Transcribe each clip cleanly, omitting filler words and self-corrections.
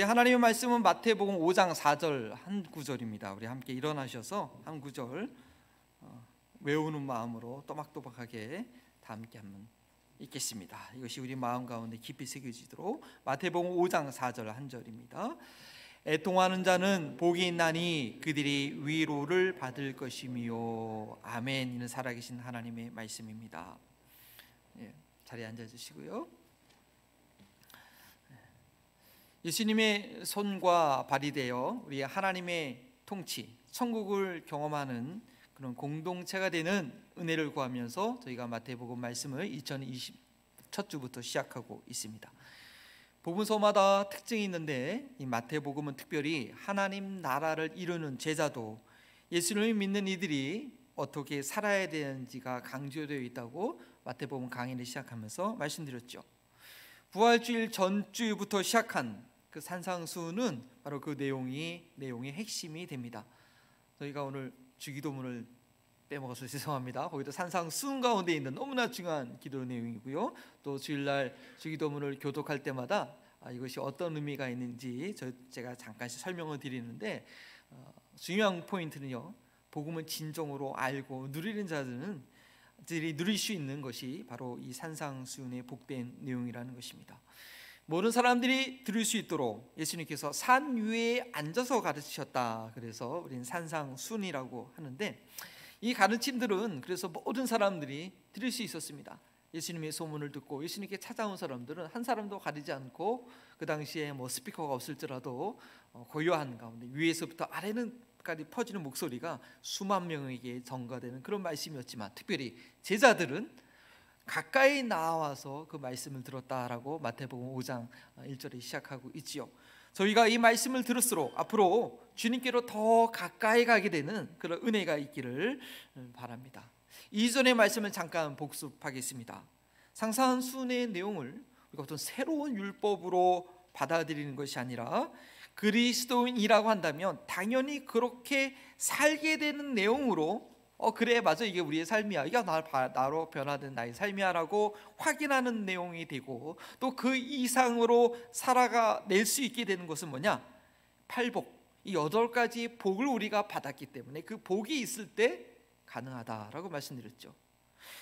하나님의 말씀은 마태복음 5장 4절 한 구절입니다. 우리 함께 일어나셔서 한 구절 외우는 마음으로 또박또박하게 다 함께 한번 읽겠습니다. 이것이 우리 마음 가운데 깊이 새겨지도록 마태복음 5장 4절 한 절입니다. 애통하는 자는 복이 있나니 그들이 위로를 받을 것이미요. 아멘. 이는 살아계신 하나님의 말씀입니다. 자리에 앉아주시고요. 예수님의 손과 발이 되어 우리 하나님의 통치, 천국을 경험하는 그런 공동체가 되는 은혜를 구하면서 저희가 마태복음 말씀을 2020 첫 주부터 시작하고 있습니다. 복음서마다 특징이 있는데 이 마태복음은 특별히 하나님 나라를 이루는 제자도 예수님을 믿는 이들이 어떻게 살아야 되는지가 강조되어 있다고 마태복음 강의를 시작하면서 말씀드렸죠. 부활주일 전주부터 시작한 그 산상수훈은 바로 그 내용의 핵심이 됩니다. 저희가 오늘 주기도문을 빼먹어서 죄송합니다. 거기도 산상수훈 가운데 있는 너무나 중요한 기도 내용이고요. 또 주일날 주기도문을 교독할 때마다 이것이 어떤 의미가 있는지 제가 잠깐씩 설명을 드리는데 중요한 포인트는요, 복음을 진정으로 알고 누리는 자들이 누릴 수 있는 것이 바로 이 산상수훈의 복된 내용이라는 것입니다. 모든 사람들이 들을 수 있도록 예수님께서 산 위에 앉아서 가르치셨다. 그래서 우리는 산상수훈이라고 하는데, 이 가르침들은 그래서 모든 사람들이 들을 수 있었습니다. 예수님의 소문을 듣고 예수님께 찾아온 사람들은 한 사람도 가리지 않고, 그 당시에 스피커가 없을지라도 고요한 가운데 위에서부터 아래는까지 퍼지는 목소리가 수만 명에게 전가되는 그런 말씀이었지만, 특별히 제자들은 가까이 나와서 그 말씀을 들었다라고 마태복음 5장 1절에 시작하고 있지요. 저희가 이 말씀을 들을수록 앞으로 주님께로 더 가까이 가게 되는 그런 은혜가 있기를 바랍니다. 이전의 말씀을 잠깐 복습하겠습니다. 산상수훈의 내용을 우리가 어떤 새로운 율법으로 받아들이는 것이 아니라 그리스도인이라고 한다면 당연히 그렇게 살게 되는 내용으로 그래 맞아, 이게 우리의 삶이야, 이게 나로 변화된 나의 삶이야 라고 확인하는 내용이 되고, 또 그 이상으로 살아낼 수 있게 되는 것은 뭐냐? 팔복, 이 8가지 복을 우리가 받았기 때문에 그 복이 있을 때 가능하다라고 말씀드렸죠.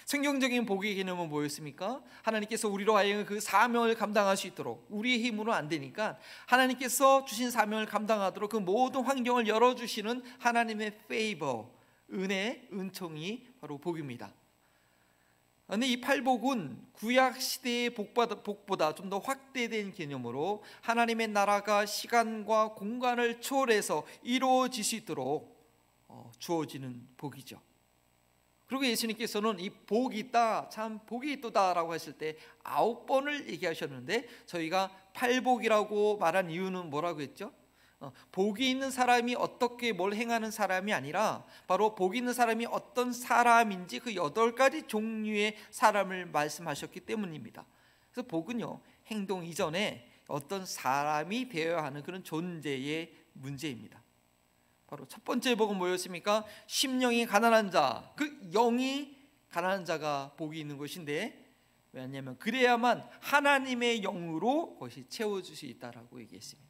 성경적인 복의 개념은 뭐였습니까? 하나님께서 우리로 하여금 그 사명을 감당할 수 있도록, 우리의 힘으로 안 되니까 하나님께서 주신 사명을 감당하도록 그 모든 환경을 열어주시는 하나님의 페이버, 은혜, 은총이 바로 복입니다. 그런데 이 팔복은 구약 시대의 복보다 좀 더 확대된 개념으로 하나님의 나라가 시간과 공간을 초월해서 이루어질 수 있도록 주어지는 복이죠. 그리고 예수님께서는 이 복이 있다, 참 복이 있도다라고 했을 때 9번을 얘기하셨는데, 저희가 팔복이라고 말한 이유는 뭐라고 했죠? 복이 있는 사람이 어떻게 뭘 행하는 사람이 아니라 바로 복이 있는 사람이 어떤 사람인지 그 8가지 종류의 사람을 말씀하셨기 때문입니다. 그래서 복은요, 행동 이전에 어떤 사람이 되어야 하는 그런 존재의 문제입니다. 바로 첫 번째 복은 뭐였습니까? 심령이 가난한 자, 그 영이 가난한 자가 복이 있는 것인데, 왜냐하면 그래야만 하나님의 영으로 그것이 채워줄 수 있다라고 얘기했습니다.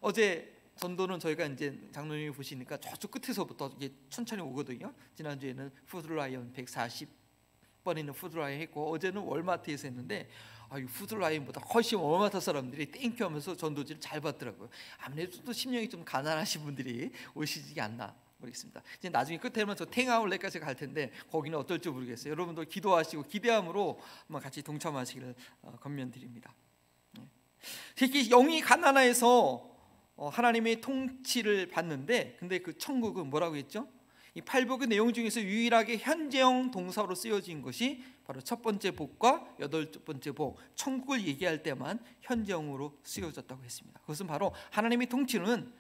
어제 전도는 저희가 이제 장로님이 보시니까 저쪽 끝에서부터 이게 천천히 오거든요. 지난주에는 푸드라이언 140번 있는 푸드라이언 했고, 어제는 월마트에서 했는데 이 푸드라이언보다 훨씬 월마트 사람들이 땡큐 하면서 전도지를 잘 받더라고요. 아무래도 또 심령이 좀 가난하신 분들이 오시지 않나 모르겠습니다. 이제 나중에 끝에는 저 탱아울렛까지 갈 텐데 거기는 어떨지 모르겠어요. 여러분도 기도하시고 기대함으로 한번 같이 동참하시기를 권면드립니다. 특히 영이 가난해서 하나님의 통치를 받는데, 근데 그 천국은 뭐라고 했죠? 이 팔복의 내용 중에서 유일하게 현재형 동사로 쓰여진 것이 바로 첫 번째 복과 8번째 복, 천국을 얘기할 때만 현재형으로 쓰여졌다고 했습니다. 그것은 바로 하나님의 통치는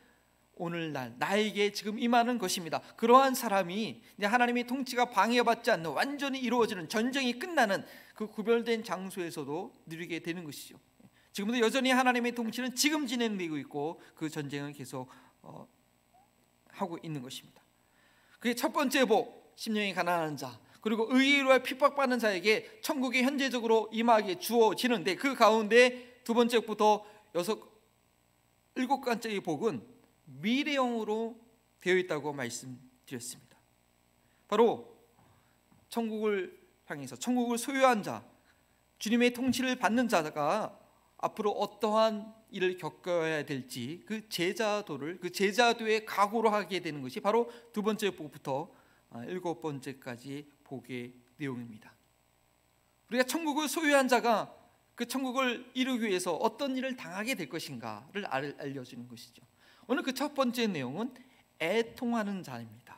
오늘날 나에게 지금 임하는 것입니다. 그러한 사람이 이제 하나님의 통치가 방해받지 않는 완전히 이루어지는, 전쟁이 끝나는 그 구별된 장소에서도 누리게 되는 것이죠. 지금도 여전히 하나님의 통치는 지금 진행되고 있고 그 전쟁은 계속 하고 있는 것입니다. 그게 첫 번째 복, 심령이 가난한 자, 그리고 의의로 핍박받는 자에게 천국이 현재적으로 임하게 주어지는데, 그 가운데 두 번째부터 일곱 번째의 복은 미래형으로 되어 있다고 말씀드렸습니다. 바로 천국을 향해서 천국을 소유한 자, 주님의 통치를 받는 자가 앞으로 어떠한 일을 겪어야 될지 그 제자도를 그 제자도의 각오로 하게 되는 것이 바로 두 번째 복부터 일곱 번째까지 복의 내용입니다. 우리가 천국을 소유한 자가 그 천국을 이루기 위해서 어떤 일을 당하게 될 것인가를 알려주는 것이죠. 오늘 그 첫 번째 내용은 애통하는 자입니다.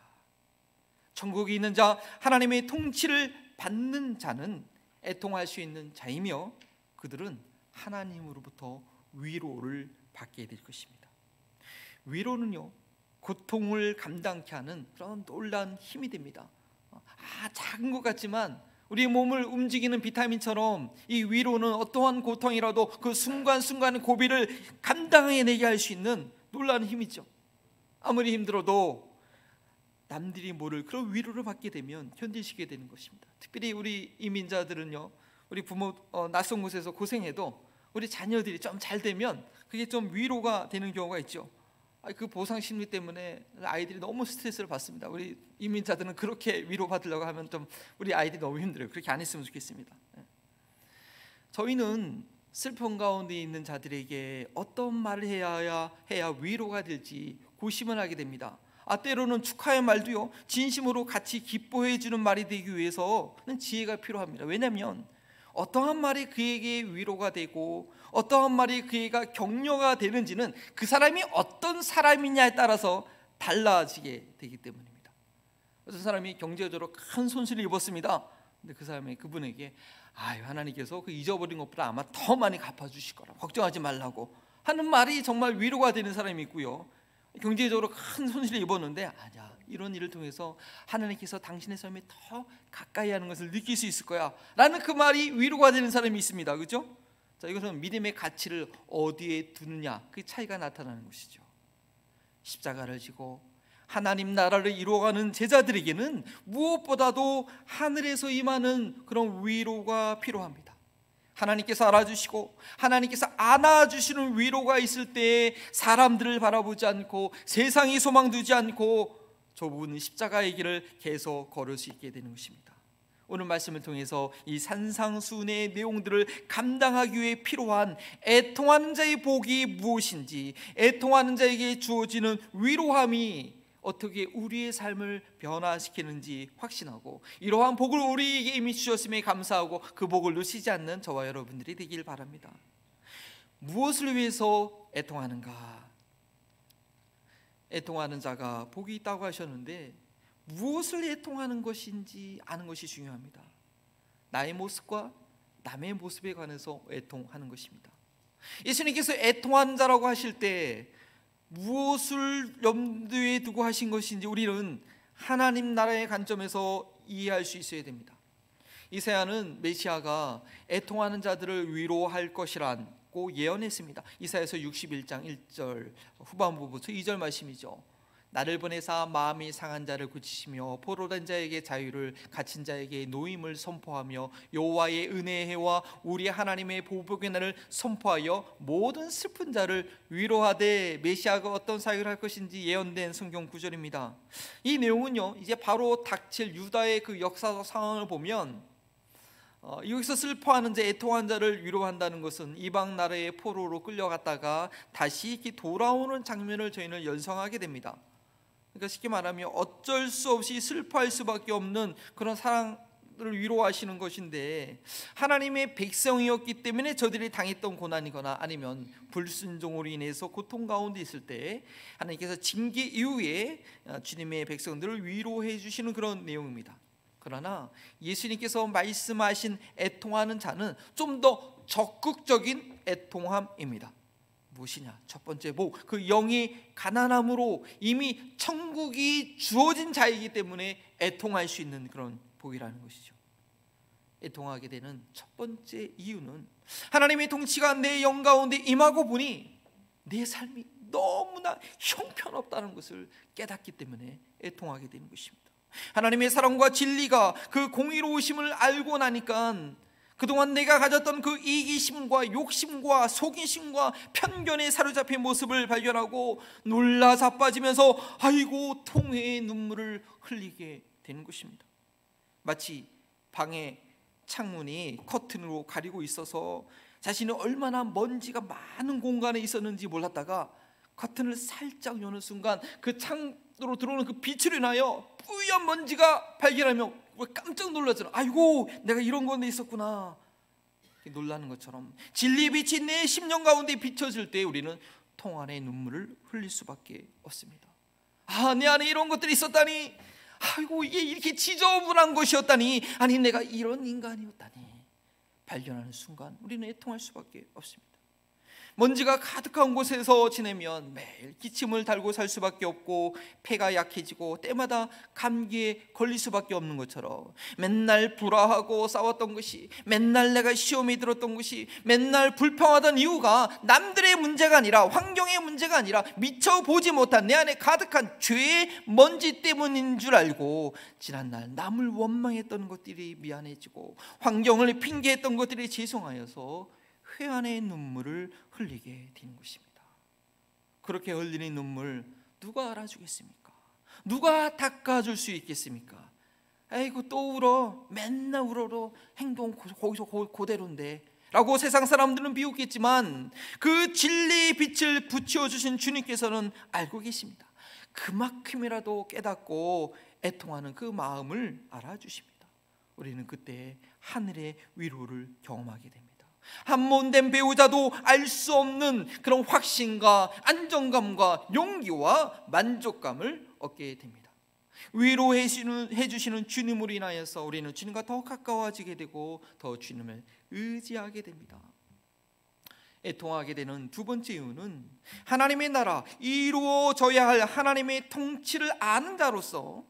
천국에 있는 자, 하나님의 통치를 받는 자는 애통할 수 있는 자이며 그들은 하나님으로부터 위로를 받게 될 것입니다. 위로는요, 고통을 감당케 하는 그런 놀라운 힘이 됩니다. 작은 것 같지만 우리 몸을 움직이는 비타민처럼 이 위로는 어떠한 고통이라도 그 순간순간의 고비를 감당해내게 할 수 있는 놀라운 힘이죠. 아무리 힘들어도 남들이 모를 그런 위로를 받게 되면 견디시게 되는 것입니다. 특별히 우리 이민자들은요, 우리 부모 낯선 곳에서 고생해도 우리 자녀들이 좀 잘 되면 그게 좀 위로가 되는 경우가 있죠. 그 보상 심리 때문에 아이들이 너무 스트레스를 받습니다. 우리 이민자들은 그렇게 위로받으려고 하면 좀 우리 아이들이 너무 힘들어요. 그렇게 안 했으면 좋겠습니다. 저희는 슬픔 가운데 있는 자들에게 어떤 말을 해야 위로가 될지 고심을 하게 됩니다. 때로는 축하의 말도요, 진심으로 같이 기뻐해 주는 말이 되기 위해서는 지혜가 필요합니다. 왜냐하면 어떠한 말이 그에게 위로가 되고 어떠한 말이 그에게 격려가 되는지는 그 사람이 어떤 사람이냐에 따라서 달라지게 되기 때문입니다. 어떤 사람이 경제적으로 큰 손실을 입었습니다. 근데 그분에게 하나님께서 그 잊어버린 것보다 아마 더 많이 갚아주실 거라, 걱정하지 말라고 하는 말이 정말 위로가 되는 사람이 있고요, 경제적으로 큰 손실을 입었는데 아니야, 이런 일을 통해서 하나님께서 당신의 삶에 더 가까이 하는 것을 느낄 수 있을 거야 라는 그 말이 위로가 되는 사람이 있습니다. 그렇죠? 자, 이것은 믿음의 가치를 어디에 두느냐, 그 차이가 나타나는 것이죠. 십자가를 지고 하나님 나라를 이루어가는 제자들에게는 무엇보다도 하늘에서 임하는 그런 위로가 필요합니다. 하나님께서 알아주시고 하나님께서 안아주시는 위로가 있을 때 사람들을 바라보지 않고 세상이 소망 두지 않고 좁은 십자가의 길을 계속 걸을 수 있게 되는 것입니다. 오늘 말씀을 통해서 이 산상수훈의 내용들을 감당하기 위해 필요한 애통하는 자의 복이 무엇인지, 애통하는 자에게 주어지는 위로함이 어떻게 우리의 삶을 변화시키는지 확신하고 이러한 복을 우리에게 이미 주셨음에 감사하고 그 복을 놓치지 않는 저와 여러분들이 되길 바랍니다. 무엇을 위해서 애통하는가? 애통하는 자가 복이 있다고 하셨는데 무엇을 애통하는 것인지 아는 것이 중요합니다. 나의 모습과 남의 모습에 관해서 애통하는 것입니다. 예수님께서 애통하는 자라고 하실 때 무엇을 염두에 두고 하신 것인지 우리는 하나님 나라의 관점에서 이해할 수 있어야 됩니다. 이사야는 메시아가 애통하는 자들을 위로할 것이라고 예언했습니다. 이사야서 61장 1절 후반부부터 2절 말씀이죠. 나를 보내사 마음이 상한 자를 고치시며 포로된 자에게 자유를, 갇힌 자에게 노임을 선포하며 여호와의 은혜의 해와 우리 하나님의 보복의 날을 선포하여 모든 슬픈 자를 위로하되, 메시아가 어떤 사역을 할 것인지 예언된 성경 구절입니다. 이 내용은요, 이제 바로 닥칠 유다의 그 역사적 상황을 보면 여기서 슬퍼하는 자, 애통한 자를 위로한다는 것은 이방 나라의 포로로 끌려갔다가 다시 이렇게 돌아오는 장면을 저희는 연상하게 됩니다. 그러니까 쉽게 말하면 어쩔 수 없이 슬퍼할 수밖에 없는 그런 사람들을 위로하시는 것인데, 하나님의 백성이었기 때문에 저들이 당했던 고난이거나 아니면 불순종으로 인해서 고통 가운데 있을 때 하나님께서 징계 이후에 주님의 백성들을 위로해 주시는 그런 내용입니다. 그러나 예수님께서 말씀하신 애통하는 자는 좀 더 적극적인 애통함입니다. 무엇이냐? 첫 번째 복, 그 영이 가난함으로 이미 천국이 주어진 자이기 때문에 애통할 수 있는 그런 복이라는 것이죠. 애통하게 되는 첫 번째 이유는 하나님의 통치가 내 영 가운데 임하고 보니 내 삶이 너무나 형편없다는 것을 깨닫기 때문에 애통하게 되는 것입니다. 하나님의 사랑과 진리가 그 공의로우심을 알고 나니까 그동안 내가 가졌던 그 이기심과 욕심과 속이심과 편견에 사로잡힌 모습을 발견하고 놀라 자빠지면서 아이고 통회의 눈물을 흘리게 되는 것입니다. 마치 방의 창문이 커튼으로 가리고 있어서 자신이 얼마나 먼지가 많은 공간에 있었는지 몰랐다가 커튼을 살짝 여는 순간 그 창으로 들어오는 그 빛으로 인하여 뿌연 먼지가 발견하며 깜짝 놀라잖아. 아이고 내가 이런 건데 있었구나. 놀라는 것처럼 진리의 빛이 내 심령 가운데 비춰질 때 우리는 통안의 눈물을 흘릴 수밖에 없습니다. 아, 내 안에 이런 것들이 있었다니, 아이고 이게 이렇게 지저분한 것이었다니, 아니 내가 이런 인간이었다니 발견하는 순간 우리는 애통할 수밖에 없습니다. 먼지가 가득한 곳에서 지내면 매일 기침을 달고 살 수밖에 없고 폐가 약해지고 때마다 감기에 걸릴 수밖에 없는 것처럼 맨날 불화하고 싸웠던 것이, 맨날 내가 시험에 들었던 것이, 맨날 불평하던 이유가 남들의 문제가 아니라 환경의 문제가 아니라 미처 보지 못한 내 안에 가득한 죄의 먼지 때문인 줄 알고 지난날 남을 원망했던 것들이 미안해지고 환경을 핑계했던 것들이 죄송하여서 회한의 눈물을 흘리게 되는 것입니다. 그렇게 흘리는 눈물 누가 알아주겠습니까? 누가 닦아줄 수 있겠습니까? 아이고 또 울어, 맨날 울어로 행동 거기서 그대로인데 라고 세상 사람들은 비웃겠지만 그 진리의 빛을 붙여주신 주님께서는 알고 계십니다. 그만큼이라도 깨닫고 애통하는 그 마음을 알아주십니다. 우리는 그때 하늘의 위로를 경험하게 됩니다. 한몸된 배우자도 알 수 없는 그런 확신과 안정감과 용기와 만족감을 얻게 됩니다. 위로해 주시는 주님으로 인하여서 우리는 주님과 더 가까워지게 되고 더 주님을 의지하게 됩니다. 애통하게 되는 두 번째 이유는 하나님의 나라, 이루어져야 할 하나님의 통치를 아는 자로서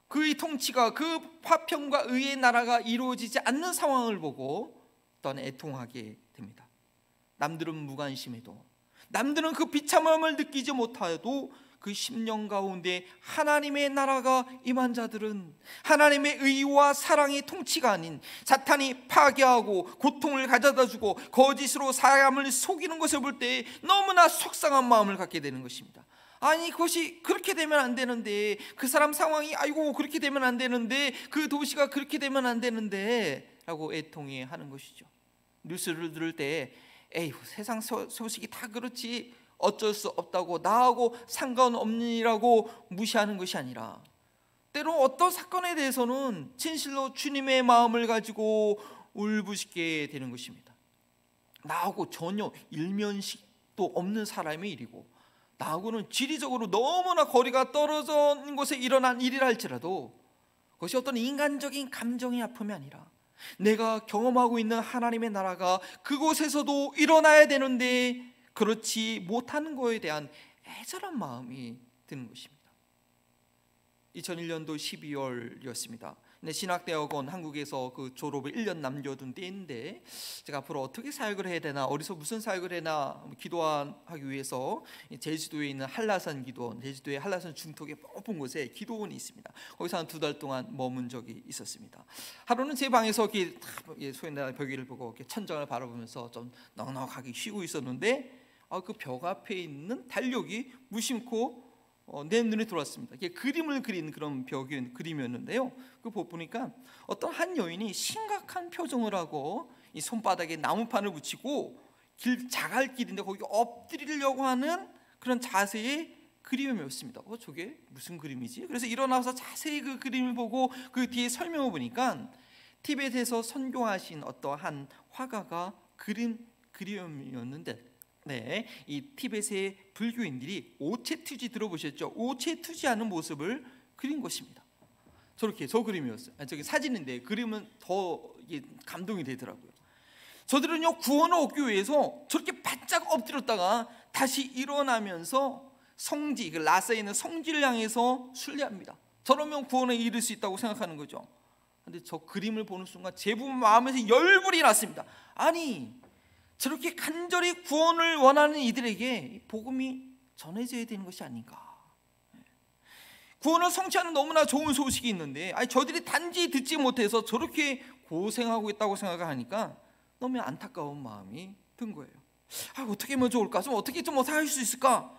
그의 통치가, 그 화평과 의의 나라가 이루어지지 않는 상황을 보고 또한 애통하게 됩니다. 남들은 무관심해도, 남들은 그 비참함을 느끼지 못하여도 그 심령 가운데 하나님의 나라가 임한 자들은 하나님의 의와 사랑의 통치가 아닌 사탄이 파괴하고 고통을 가져다 주고 거짓으로 사람을 속이는 것을 볼 때 너무나 속상한 마음을 갖게 되는 것입니다. 아니 그것이 그렇게 되면 안 되는데, 그 사람 상황이 아이고 그렇게 되면 안 되는데, 그 도시가 그렇게 되면 안 되는데 라고 애통해 하는 것이죠. 뉴스를 들을 때 에이 세상 소식이 다 그렇지 어쩔 수 없다고, 나하고 상관없니라고 무시하는 것이 아니라 때로 어떤 사건에 대해서는 진실로 주님의 마음을 가지고 울부짖게 되는 것입니다. 나하고 전혀 일면식도 없는 사람의 일이고 나하고는 지리적으로 너무나 거리가 떨어져 있는 곳에 일어난 일이라 할지라도 그것이 어떤 인간적인 감정의 아픔이 아니라 내가 경험하고 있는 하나님의 나라가 그곳에서도 일어나야 되는데 그렇지 못하는 것에 대한 애절한 마음이 드는 것입니다. 2001년도 12월이었습니다. 신학대학원 한국에서 그 졸업을 1년 남겨둔 때인데 제가 앞으로 어떻게 사역을 해야 되나, 어디서 무슨 사역을 해나 기도하기 위해서 제주도에 있는 한라산 기도원, 제주도의 한라산 중턱의 높은 곳에 기도원이 있습니다. 거기서 한 2달 동안 머문 적이 있었습니다. 하루는 제 방에서 이렇게 소연나 벽위를 보고 이렇게 천장을 바라보면서 좀 넉넉하게 쉬고 있었는데 그 벽 앞에 있는 달력이 무심코 내 눈에 들어왔습니다. 이게 그림을 그린 그런 벽의 그림이었는데요. 그거 보니까 어떤 한 여인이 심각한 표정을 하고 이 손바닥에 나무판을 붙이고 자갈길인데 거기 엎드리려고 하는 그런 자세의 그림이었습니다. 저게 무슨 그림이지? 그래서 일어나서 자세히 그 그림을 보고 그 뒤에 설명을 보니까 티벳에서 선교하신 어떠한 화가가 그린 그림이었는데, 네, 이 티벳의 불교인들이 오체투지 들어보셨죠? 오체투지하는 모습을 그린 것입니다. 저렇게 저 그림이었어요. 저기 사진인데 그림은 더 감동이 되더라고요. 저들은요 구원을 얻기 위해서 저렇게 바짝 엎드렸다가 다시 일어나면서 성지, 그 라사에 있는 성지를 향해서 순례합니다. 저러면 구원에 이를 수 있다고 생각하는 거죠. 그런데 저 그림을 보는 순간 제 마음에서 열불이 났습니다. 아니 저렇게 간절히 구원을 원하는 이들에게 복음이 전해져야 되는 것이 아닌가. 구원을 성취하는 너무나 좋은 소식이 있는데 저들이 단지 듣지 못해서 저렇게 고생하고 있다고 생각하니까 너무 안타까운 마음이 든 거예요. 어떻게 하면 좋을까? 어떻게 좀 할 수 있을까?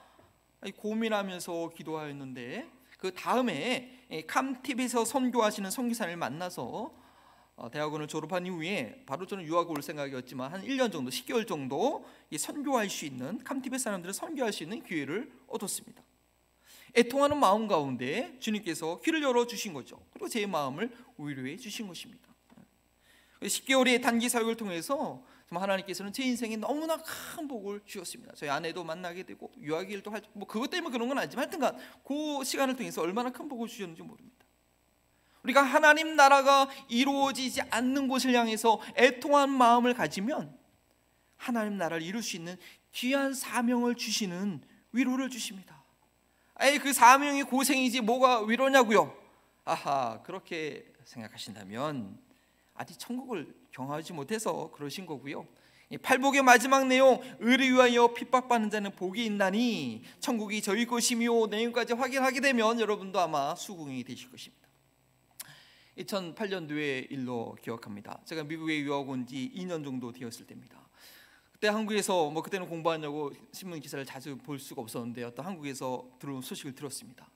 고민하면서 기도하였는데 그 다음에 캄팁에서 선교하시는 선교사를 만나서 대학원을 졸업한 이후에 바로 저는 유학 올 생각이었지만 한 1년 정도, 10개월 정도 선교할 수 있는, 캄팁의 사람들을 선교할 수 있는 기회를 얻었습니다. 애통하는 마음 가운데 주님께서 귀를 열어주신 거죠. 그리고 제 마음을 위로해 주신 것입니다. 10개월의 단기 사역을 통해서 하나님께서는 제 인생에 너무나 큰 복을 주셨습니다. 저희 아내도 만나게 되고 유학 일도 할, 그것 때문에 그런 건 아니지만 하여튼간 그 시간을 통해서 얼마나 큰 복을 주셨는지 모릅니다. 우리가 하나님 나라가 이루어지지 않는 곳을 향해서 애통한 마음을 가지면 하나님 나라를 이룰 수 있는 귀한 사명을 주시는 위로를 주십니다. 그 사명이 고생이지 뭐가 위로냐고요? 그렇게 생각하신다면 아직 천국을 경험하지 못해서 그러신 거고요. 팔복의 마지막 내용, 의를 위하여 핍박받는 자는 복이 있나니 천국이 저희 것이며, 내용까지 확인하게 되면 여러분도 아마 수긍이 되실 것입니다. 2008년도의 일로 기억합니다. 제가 미국에 유학 온 지 2년 정도 되었을 때입니다. 그때 한국에서 그때는 공부하냐고 신문 기사를 자주 볼 수가 없었는데 어떤 한국에서 들어온 소식을 들었습니다.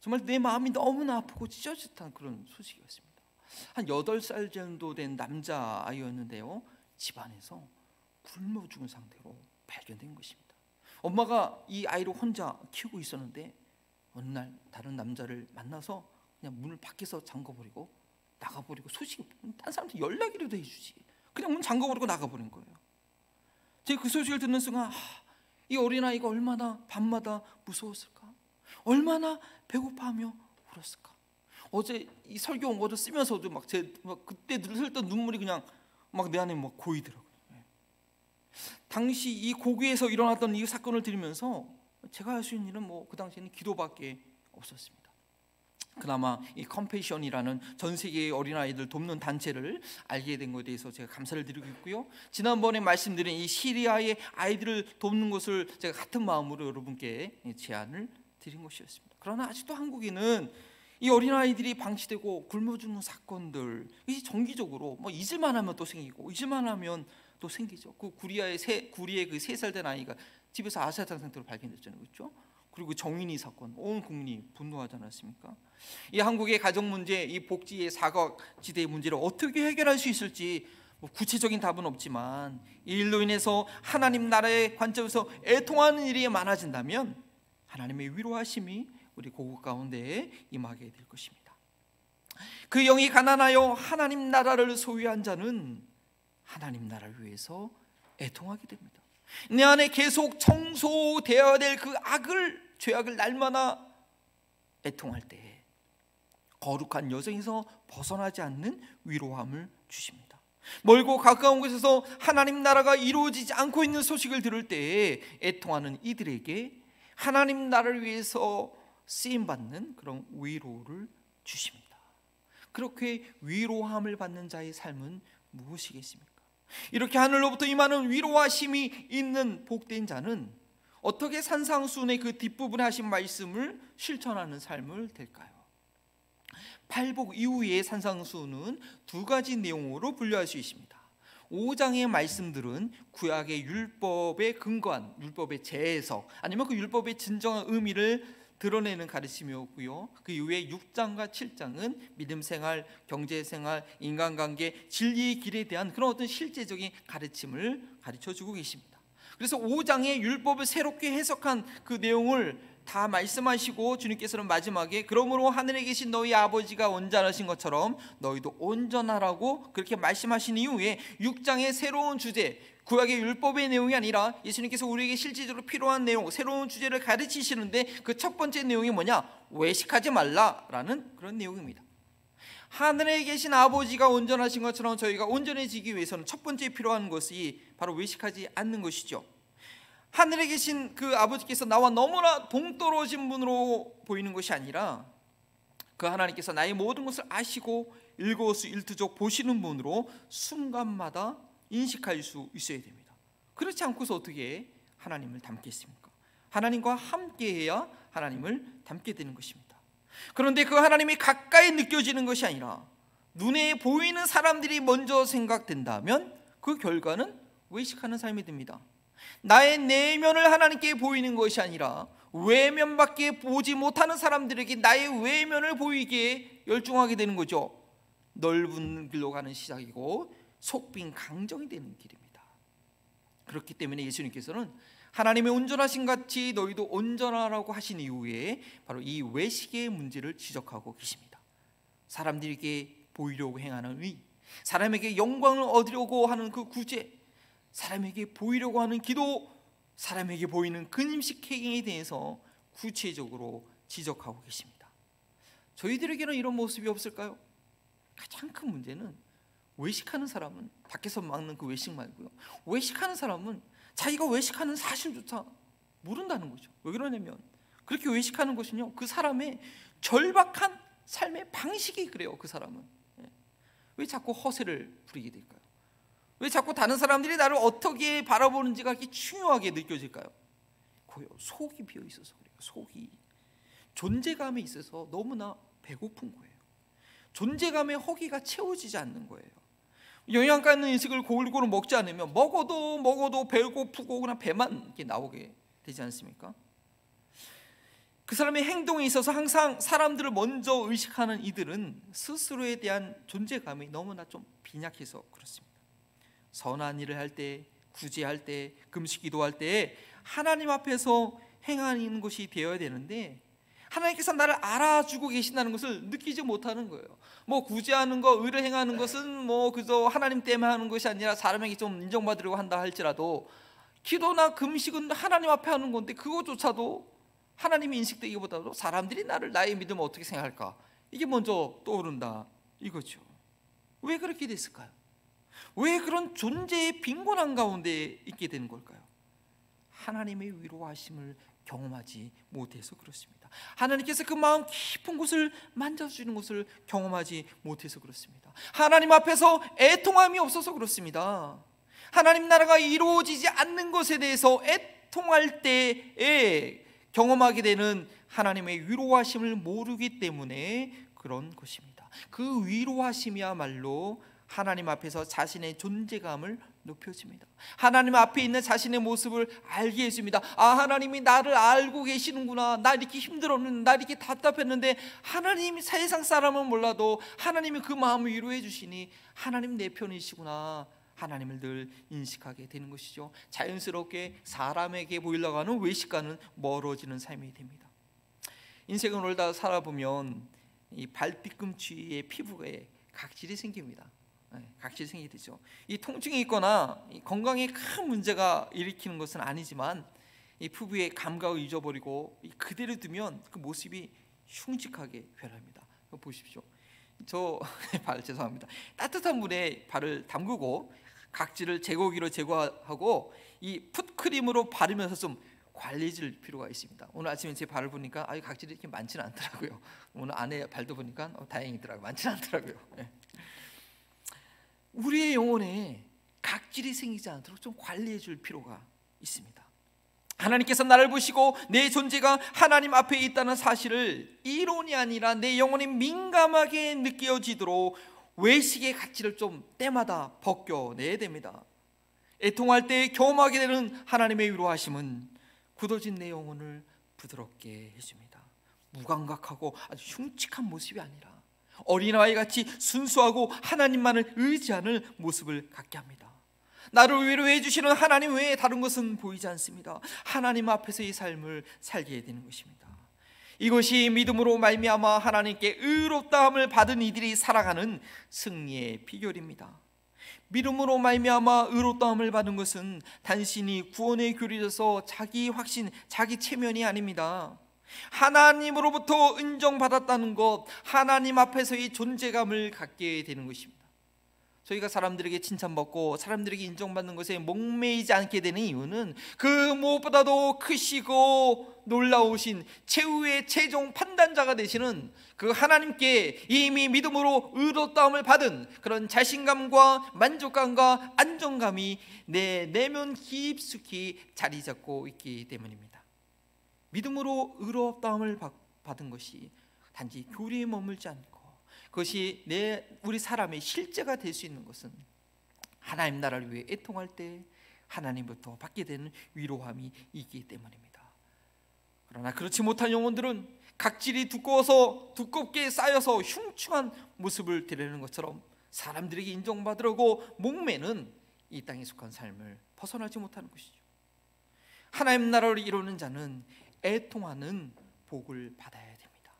정말 내 마음이 너무나 아프고 찢어졌던 그런 소식이었습니다. 한 8살 정도 된 남자아이였는데요, 집안에서 굶어 죽은 상태로 발견된 것입니다. 엄마가 이 아이를 혼자 키우고 있었는데 어느 날 다른 남자를 만나서 그냥 문을 밖에서 잠궈버리고 나가버리고, 소식이 딴 사람한테 연락이라도 해주지, 그냥 문 잠궈버리고 나가버린 거예요. 제가 그 소식을 듣는 순간 이 어린아이가 얼마나 밤마다 무서웠을까, 얼마나 배고파하며 울었을까. 어제 이 설교 원고를 쓰면서도 그때 흘렀던 눈물이 그냥 내 안에 고이더라고요. 당시 이 고귀에서 일어났던 이 사건을 들으면서 제가 할 수 있는 일은 그 당시에는 기도밖에 없었습니다. 그나마 이 컴패션이라는 전 세계의 어린아이들 돕는 단체를 알게 된 것에 대해서 제가 감사를 드리고 있고요. 지난번에 말씀드린 이 시리아의 아이들을 돕는 것을 제가 같은 마음으로 여러분께 제안을 드린 것이었습니다. 그러나 아직도 한국에는 이 어린아이들이 방치되고 굶어 죽는 사건들, 이 정기적으로 잊을만 하면 또 생기고 잊을만 하면 또 생기죠. 그 구리의 그 3살 된 아이가 집에서 아사탄 상태로 발견됐잖아요, 그렇죠? 그리고 정인이 사건, 온 국민이 분노하지 않았습니까? 이 한국의 가정 문제, 이 복지의 사각지대의 문제를 어떻게 해결할 수 있을지 구체적인 답은 없지만 이 일로 인해서 하나님 나라의 관점에서 애통하는 일이 많아진다면 하나님의 위로하심이 우리 고국 가운데에 임하게 될 것입니다. 그 영이 가난하여 하나님 나라를 소유한 자는 하나님 나라를 위해서 애통하게 됩니다. 내 안에 계속 청소되어야 될 그 죄악을 날마다 애통할 때 거룩한 여정에서 벗어나지 않는 위로함을 주십니다. 멀고 가까운 곳에서 하나님 나라가 이루어지지 않고 있는 소식을 들을 때 애통하는 이들에게 하나님 나라를 위해서 쓰임받는 그런 위로를 주십니다. 그렇게 위로함을 받는 자의 삶은 무엇이겠습니까? 이렇게 하늘로부터 임하는 위로와 힘이 있는 복된 자는 어떻게 산상수훈의 그 뒷부분에 하신 말씀을 실천하는 삶을 될까요? 팔복 이후의 산상수훈은 2가지 내용으로 분류할 수 있습니다. 5장의 말씀들은 구약의 율법에 근거한 율법의 재해석, 아니면 그 율법의 진정한 의미를 드러내는 가르침이었고요. 그 이후에 6장과 7장은 믿음생활, 경제생활, 인간관계, 진리의 길에 대한 그런 어떤 실제적인 가르침을 가르쳐주고 계십니다. 그래서 5장의 율법을 새롭게 해석한 그 내용을 다 말씀하시고 주님께서는 마지막에 그러므로 하늘에 계신 너희 아버지가 온전하신 것처럼 너희도 온전하라고 그렇게 말씀하신 이후에 6장의 새로운 주제, 구약의 율법의 내용이 아니라 예수님께서 우리에게 실질적으로 필요한 내용, 새로운 주제를 가르치시는데 그 첫 번째 내용이 뭐냐? 외식하지 말라라는 그런 내용입니다. 하늘에 계신 아버지가 온전하신 것처럼 저희가 온전해지기 위해서는 첫 번째 필요한 것이 바로 외식하지 않는 것이죠. 하늘에 계신 그 아버지께서 나와 너무나 동떨어진 분으로 보이는 것이 아니라 그 하나님께서 나의 모든 것을 아시고 일거수일투족 보시는 분으로 순간마다 인식할 수 있어야 됩니다. 그렇지 않고서 어떻게 하나님을 닮겠습니까? 하나님과 함께해야 하나님을 닮게 되는 것입니다. 그런데 그 하나님이 가까이 느껴지는 것이 아니라 눈에 보이는 사람들이 먼저 생각된다면 그 결과는 외식하는 삶이 됩니다. 나의 내면을 하나님께 보이는 것이 아니라 외면밖에 보지 못하는 사람들에게 나의 외면을 보이기에 열중하게 되는 거죠. 넓은 길로 가는 시작이고 속빈 강정이 되는 길입니다. 그렇기 때문에 예수님께서는 하나님의 온전하신 같이 너희도 온전하라고 하신 이후에 바로 이 외식의 문제를 지적하고 계십니다. 사람들에게 보이려고 행하는 의, 사람에게 영광을 얻으려고 하는 그 구제, 사람에게 보이려고 하는 기도, 사람에게 보이는 근임식 행위에 대해서 구체적으로 지적하고 계십니다. 저희들에게는 이런 모습이 없을까요? 가장 큰 문제는 외식하는 사람은 밖에서 막는 그 외식 말고요, 외식하는 사람은 자기가 외식하는 사실조차 모른다는 거죠. 왜 그러냐면 그렇게 외식하는 것은요, 그 사람의 절박한 삶의 방식이 그래요. 그 사람은 왜 자꾸 허세를 부리게 될까요? 왜 자꾸 다른 사람들이 나를 어떻게 바라보는지가 이렇게 중요하게 느껴질까요? 그요, 속이 비어 있어서 그래요. 속이 존재감에 있어서 너무나 배고픈 거예요. 존재감의 허기가 채워지지 않는 거예요. 영양가 있는 음식을 골고루 먹지 않으면 먹어도 배고프고 그냥 배만 이렇게 나오게 되지 않습니까? 그 사람의 행동에 있어서 항상 사람들을 먼저 의식하는 이들은 스스로에 대한 존재감이 너무나 좀 빈약해서 그렇습니다. 선한 일을 할 때, 구제할 때, 금식 기도할 때 하나님 앞에서 행하는 것이 되어야 되는데 하나님께서 나를 알아주고 계신다는 것을 느끼지 못하는 거예요. 구제하는 거, 의를 행하는 것은 그저 하나님 때문에 하는 것이 아니라 사람에게 좀 인정받으려고 한다 할지라도 기도나 금식은 하나님 앞에 하는 건데 그것조차도 하나님이 인식되기보다도 사람들이 나의 믿음을 어떻게 생각할까, 이게 먼저 떠오른다 이거죠. 왜 그렇게 됐을까요? 왜 그런 존재의 빈곤한 가운데 있게 되는 걸까요? 하나님의 위로하심을 경험하지 못해서 그렇습니다. 하나님께서 그 마음 깊은 곳을 만져주는 것을 경험하지 못해서 그렇습니다. 하나님 앞에서 애통함이 없어서 그렇습니다. 하나님 나라가 이루어지지 않는 것에 대해서 애통할 때에 경험하게 되는 하나님의 위로하심을 모르기 때문에 그런 것입니다. 그 위로하심이야말로 하나님 앞에서 자신의 존재감을 높여줍니다. 하나님 앞에 있는 자신의 모습을 알게 해줍니다. 하나님이 나를 알고 계시는구나. 나 이렇게 힘들었는데, 나 이렇게 답답했는데 하나님이, 세상 사람은 몰라도 하나님이 그 마음을 위로해 주시니 하나님 내 편이시구나, 하나님을 늘 인식하게 되는 것이죠. 자연스럽게 사람에게 보이려고 하는 외식과는 멀어지는 삶이 됩니다. 인생을 놀다 살아보면 이 발뒤꿈치의 피부에 각질이 생깁니다. 각질이 생기게 되죠. 이 통증이 있거나 건강에 큰 문제가 일으키는 것은 아니지만 이 피부의 감각을 잊어버리고 그대로 두면 그 모습이 흉측하게 변합니다. 보십시오. 저 발 죄송합니다. 따뜻한 물에 발을 담그고 각질을 제거기로 제거하고 이 풋크림으로 바르면서 좀 관리해줄 필요가 있습니다. 오늘 아침에 제 발을 보니까 각질이 이렇게 많지는 않더라고요. 오늘 아내 발도 보니까 다행이더라고요. 많지는 않더라고요. 우리의 영혼에 각질이 생기지 않도록 좀 관리해 줄 필요가 있습니다. 하나님께서 나를 보시고 내 존재가 하나님 앞에 있다는 사실을 이론이 아니라 내 영혼이 민감하게 느껴지도록 외식의 각질을 좀 때마다 벗겨내야 됩니다. 애통할 때 경험하게 되는 하나님의 위로하심은 굳어진 내 영혼을 부드럽게 해줍니다. 무감각하고 아주 흉측한 모습이 아니라 어린아이같이 순수하고 하나님만을 의지하는 모습을 갖게 합니다. 나를 위로해 주시는 하나님 외에 다른 것은 보이지 않습니다. 하나님 앞에서 이 삶을 살게 되는 것입니다. 이것이 믿음으로 말미암아 하나님께 의롭다함을 받은 이들이 살아가는 승리의 비결입니다. 믿음으로 말미암아 의롭다함을 받은 것은 단순히 구원에 교리져서 자기 확신, 자기 체면이 아닙니다. 하나님으로부터 인정받았다는 것, 하나님 앞에서의 존재감을 갖게 되는 것입니다. 저희가 사람들에게 칭찬받고 사람들에게 인정받는 것에 목매이지 않게 되는 이유는 그 무엇보다도 크시고 놀라우신 최후의 최종 판단자가 되시는 그 하나님께 이미 믿음으로 의롭다함을 받은 그런 자신감과 만족감과 안정감이 내 내면 깊숙이 자리 잡고 있기 때문입니다. 믿음으로 의롭다함을 받은 것이 단지 교리에 머물지 않고 그것이 우리 사람의 실제가 될 수 있는 것은 하나님 나라를 위해 애통할 때 하나님부터 받게 되는 위로함이 있기 때문입니다. 그러나 그렇지 못한 영혼들은 각질이 두껍게 쌓여서 흉측한 모습을 드러내는 것처럼 사람들에게 인정받으려고 목매는 이 땅에 속한 삶을 벗어나지 못하는 것이죠. 하나님 나라를 이루는 자는 애통하는 복을 받아야 됩니다.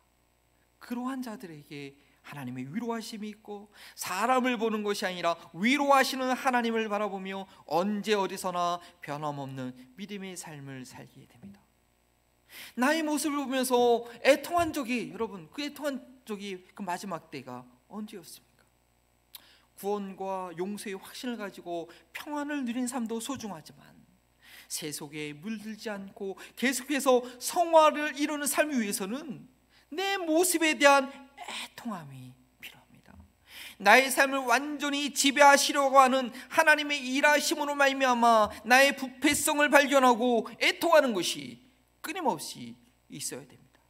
그러한 자들에게 하나님의 위로하심이 있고 사람을 보는 것이 아니라 위로하시는 하나님을 바라보며 언제 어디서나 변함없는 믿음의 삶을 살게 됩니다. 나의 모습을 보면서 애통한 적이, 여러분, 그 애통한 적이 그 마지막 때가 언제였습니까? 구원과 용서의 확신을 가지고 평안을 누린 삶도 소중하지만 세속에 물들지 않고 계속해서 성화를 이루는 삶을 위해서는 내 모습에 대한 애통함이 필요합니다. 나의 삶을 완전히 지배하시려고 하는 하나님의 일하심으로 말미암아 나의 부패성을 발견하고 애통하는 것이 끊임없이 있어야 됩니다.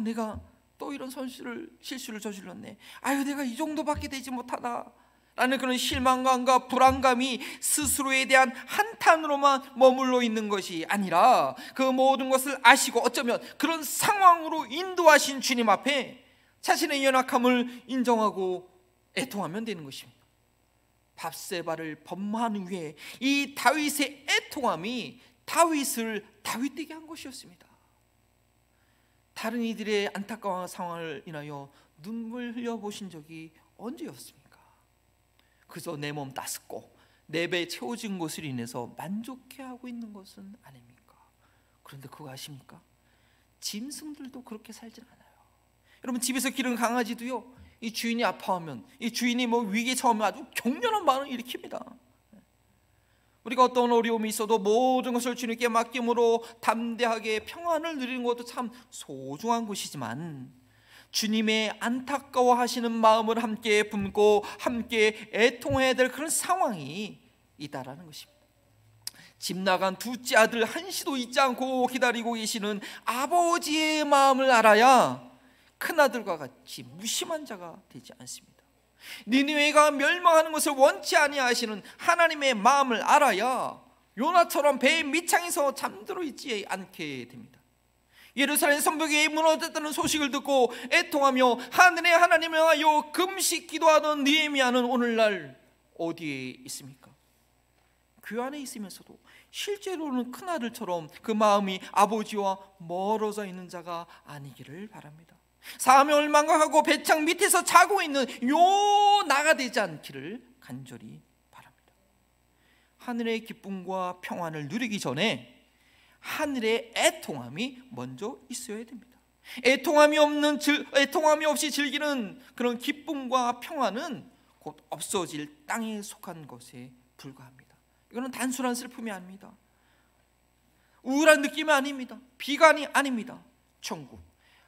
내가 또 이런 실수를 저질렀네. 내가 이 정도밖에 되지 못하다 라는 그런 실망감과 불안감이 스스로에 대한 한탄으로만 머물러 있는 것이 아니라 그 모든 것을 아시고 어쩌면 그런 상황으로 인도하신 주님 앞에 자신의 연약함을 인정하고 애통하면 되는 것입니다. 밧세바를 범한 후에 이 다윗의 애통함이 다윗을 다윗되게 한 것이었습니다. 다른 이들의 안타까운 상황을 인하여 눈물 흘려보신 적이 언제였습니까? 그저 내 몸 따숩고 내 배 채워진 것을 인해서 만족해하고 있는 것은 아닙니까? 그런데 그거 아십니까? 짐승들도 그렇게 살진 않아요. 여러분, 집에서 기른 강아지도요, 이 주인이 아파하면, 이 주인이 위기에 처하면 아주 격렬한 반응을 일으킵니다. 우리가 어떤 어려움이 있어도 모든 것을 주님께 맡김으로 담대하게 평안을 누리는 것도 참 소중한 것이지만 주님의 안타까워하시는 마음을 함께 품고 함께 애통해야 될 그런 상황이 있다라는 것입니다. 집 나간 둘째 아들 한시도 잊지 않고 기다리고 계시는 아버지의 마음을 알아야 큰아들과 같이 무심한 자가 되지 않습니다. 니느웨가 멸망하는 것을 원치 아니하시는 하나님의 마음을 알아야 요나처럼 배의 밑창에서 잠들어 있지 않게 됩니다. 예루살렘 성벽이 무너졌다는 소식을 듣고 애통하며 하늘의 하나님을 하여 금식 기도하던 느헤미야는 오늘날 어디에 있습니까? 그 안에 있으면서도 실제로는 큰아들처럼 그 마음이 아버지와 멀어져 있는 자가 아니기를 바랍니다. 사명을 망각하고 배창 밑에서 자고 있는 요나가 되지 않기를 간절히 바랍니다. 하늘의 기쁨과 평안을 누리기 전에 하늘의 애통함이 먼저 있어야 됩니다. 애통함이 없이 즐기는 그런 기쁨과 평안은 곧 없어질 땅에 속한 것에 불과합니다. 이거는 단순한 슬픔이 아닙니다. 우울한 느낌이 아닙니다. 비관이 아닙니다. 천국,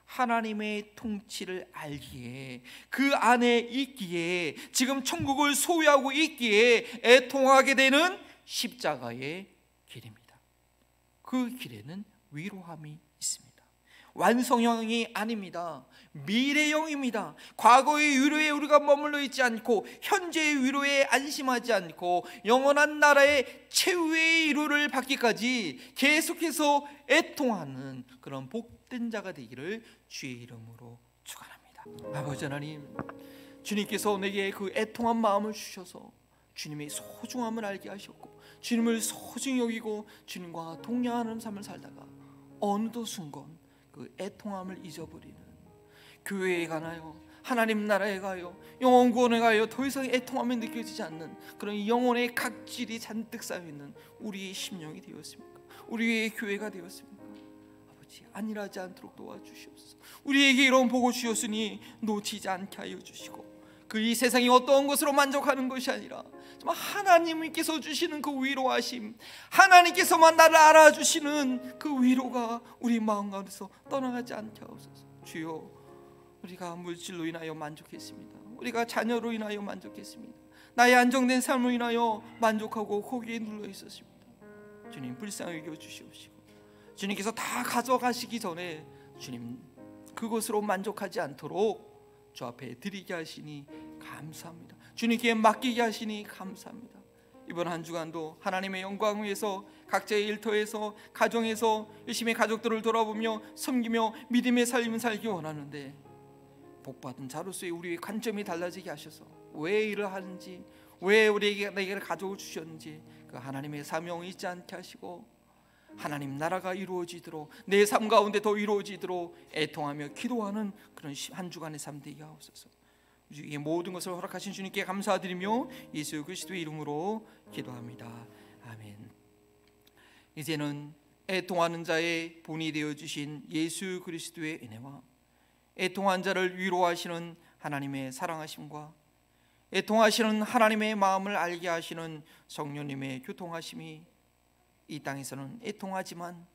하나님의 통치를 알기에, 그 안에 있기에, 지금 천국을 소유하고 있기에 애통하게 되는 십자가의 길입니다. 그 길에는 위로함이 있습니다. 완성형이 아닙니다. 미래형입니다. 과거의 위로에 우리가 머물러 있지 않고 현재의 위로에 안심하지 않고 영원한 나라의 최후의 위로를 받기까지 계속해서 애통하는 그런 복된 자가 되기를 주의 이름으로 축원합니다. 아버지 하나님, 주님께서 내게 그 애통한 마음을 주셔서 주님의 소중함을 알게 하셨고 주님을 소중히 여기고 주님과 동행하는 삶을 살다가 어느덧 순간 그 애통함을 잊어버리는, 교회에 가나요, 하나님 나라에 가요, 영혼 구원에 가요, 더 이상 애통함이 느껴지지 않는 그런 영혼의 각질이 잔뜩 쌓여있는 우리의 심령이 되었습니까? 우리의 교회가 되었습니까? 아버지, 안일하지 않도록 도와주시옵소서. 우리에게 이런 복을 주셨으니 놓치지 않게 하여 주시고 그 이 세상이 어떠한 것으로 만족하는 것이 아니라 정말 하나님께서 주시는 그 위로하심, 하나님께서만 나를 알아주시는 그 위로가 우리 마음 가운데서 떠나가지 않게 하옵소서. 주여, 우리가 물질로 인하여 만족했습니다. 우리가 자녀로 인하여 만족했습니다. 나의 안정된 삶으로 인하여 만족하고 거기에 눌러 있었습니다. 주님, 불쌍히 여겨 주시옵시고 주님께서 다 가져가시기 전에 주님 그것으로 만족하지 않도록 주 앞에 드리게 하시니 감사합니다. 주님께 맡기게 하시니 감사합니다. 이번 한 주간도 하나님의 영광을 위해서 각자의 일터에서 가정에서 열심히 가족들을 돌아보며 섬기며 믿음의 삶을 살기 원하는데, 복받은 자로서의 우리의 관점이 달라지게 하셔서 왜 일을 하는지, 왜 내게 가족을 주셨는지 그 하나님의 사명을 잊지 않게 하시고 하나님 나라가 이루어지도록, 내 삶 가운데 더 이루어지도록 애통하며 기도하는 그런 한 주간의 삶 되게 하옵소서. 이 모든 것을 허락하신 주님께 감사드리며 예수 그리스도의 이름으로 기도합니다. 아멘. 이제는 애통하는 자의 본이 되어주신 예수 그리스도의 은혜와 애통한 자를 위로하시는 하나님의 사랑하심과 애통하시는 하나님의 마음을 알게 하시는 성령님의 교통하심이 이 땅에서는 애통하지만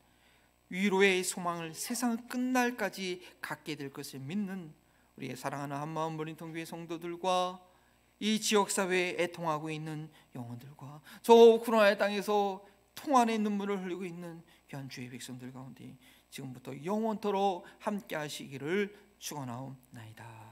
위로의 소망을 세상 끝날까지 갖게 될 것을 믿는 우리의 사랑하는 한마음 버린통교회 성도들과 이 지역사회에 애통하고 있는 영혼들과 저 우크라이나 땅에서 통한의 눈물을 흘리고 있는 귀한 주의 백성들 가운데 지금부터 영원토록 함께 하시기를 축원하옵나이다.